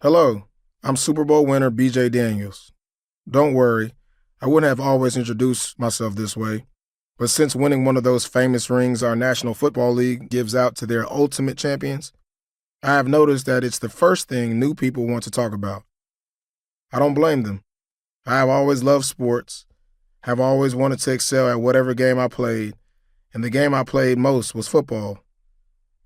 Hello, I'm Super Bowl winner BJ Daniels. Don't worry, I wouldn't have always introduced myself this way, but since winning one of those famous rings our National Football League gives out to their ultimate champions, I have noticed that it's the first thing new people want to talk about. I don't blame them. I have always loved sports, have always wanted to excel at whatever game I played, and the game I played most was football.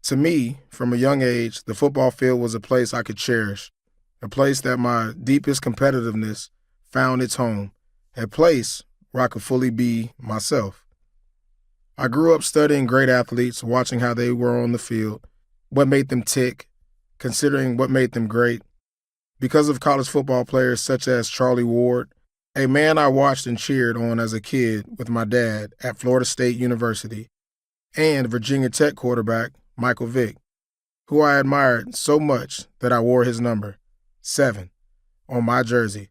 To me, from a young age, the football field was a place I could cherish, a place that my deepest competitiveness found its home, a place where I could fully be myself. I grew up studying great athletes, watching how they were on the field, what made them tick, considering what made them great. Because of college football players such as Charlie Ward, a man I watched and cheered on as a kid with my dad at Florida State University, and Virginia Tech quarterback Michael Vick, who I admired so much that I wore his number, 7, on my jersey.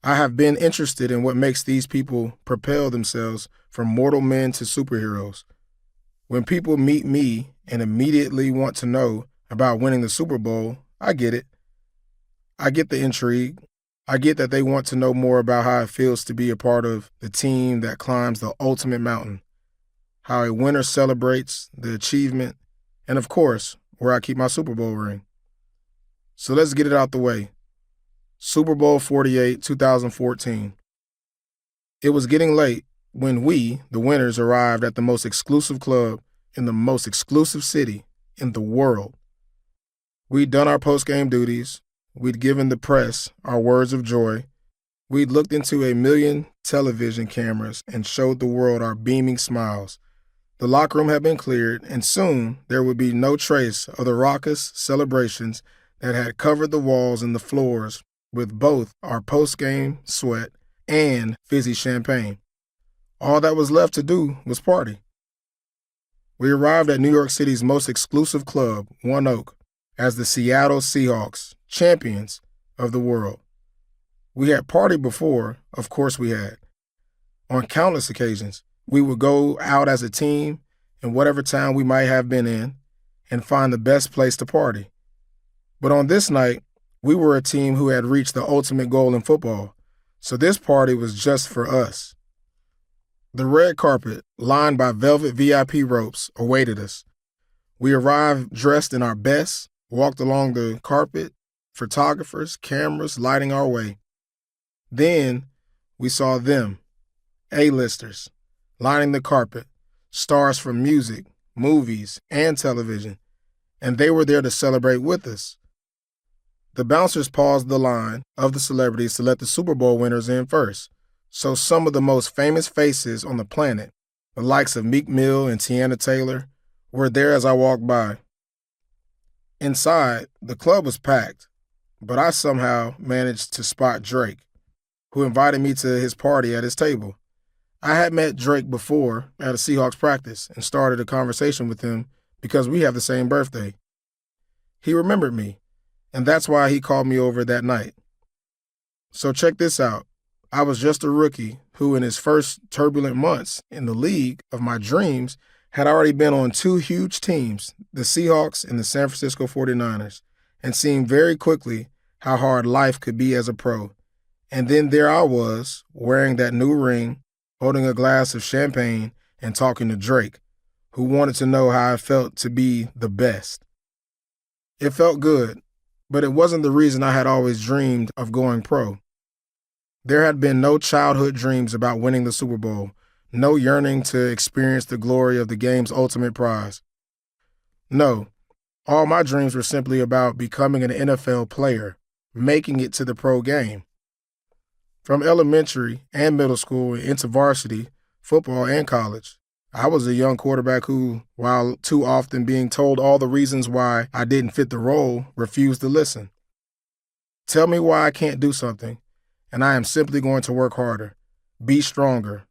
I have been interested in what makes these people propel themselves from mortal men to superheroes. When people meet me and immediately want to know about winning the Super Bowl, I get it. I get the intrigue. I get that they want to know more about how it feels to be a part of the team that climbs the ultimate mountain, how a winner celebrates the achievement, and of course, where I keep my Super Bowl ring. So let's get it out the way. Super Bowl 48, 2014. It was getting late when we, the winners, arrived at the most exclusive club in the most exclusive city in the world. We'd done our post-game duties. We'd given the press our words of joy. We'd looked into 1,000,000 television cameras and showed the world our beaming smiles. The locker room had been cleared, and soon there would be no trace of the raucous celebrations that had covered the walls and the floors with both our post-game sweat and fizzy champagne. All that was left to do was party. We arrived at New York City's most exclusive club, One Oak, as the Seattle Seahawks, champions of the world. We had partied before, of course we had. On countless occasions, we would go out as a team in whatever town we might have been in and find the best place to party. But on this night, we were a team who had reached the ultimate goal in football, so this party was just for us. The red carpet, lined by velvet VIP ropes, awaited us. We arrived dressed in our best, walked along the carpet, photographers, cameras lighting our way. Then we saw them, A-listers, lining the carpet, stars from music, movies, and television, and they were there to celebrate with us. The bouncers paused the line of the celebrities to let the Super Bowl winners in first, so some of the most famous faces on the planet, the likes of Meek Mill and Tiana Taylor, were there as I walked by. Inside, the club was packed, but I somehow managed to spot Drake, who invited me to his party at his table. I had met Drake before at a Seahawks practice and started a conversation with him because we have the same birthday. He remembered me, and that's why he called me over that night. So check this out. I was just a rookie who, in his first turbulent months in the league of my dreams, had already been on 2 huge teams, the Seahawks and the San Francisco 49ers, and seen very quickly how hard life could be as a pro. And then there I was, wearing that new ring, holding a glass of champagne and talking to Drake, who wanted to know how I felt to be the best. It felt good, but it wasn't the reason I had always dreamed of going pro. There had been no childhood dreams about winning the Super Bowl, no yearning to experience the glory of the game's ultimate prize. No, all my dreams were simply about becoming an NFL player, making it to the pro game. From elementary and middle school into varsity, football, and college, I was a young quarterback who, while too often being told all the reasons why I didn't fit the role, refused to listen. Tell me why I can't do something, and I am simply going to work harder, be stronger,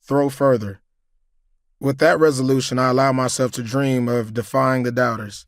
throw further. With that resolution, I allowed myself to dream of defying the doubters,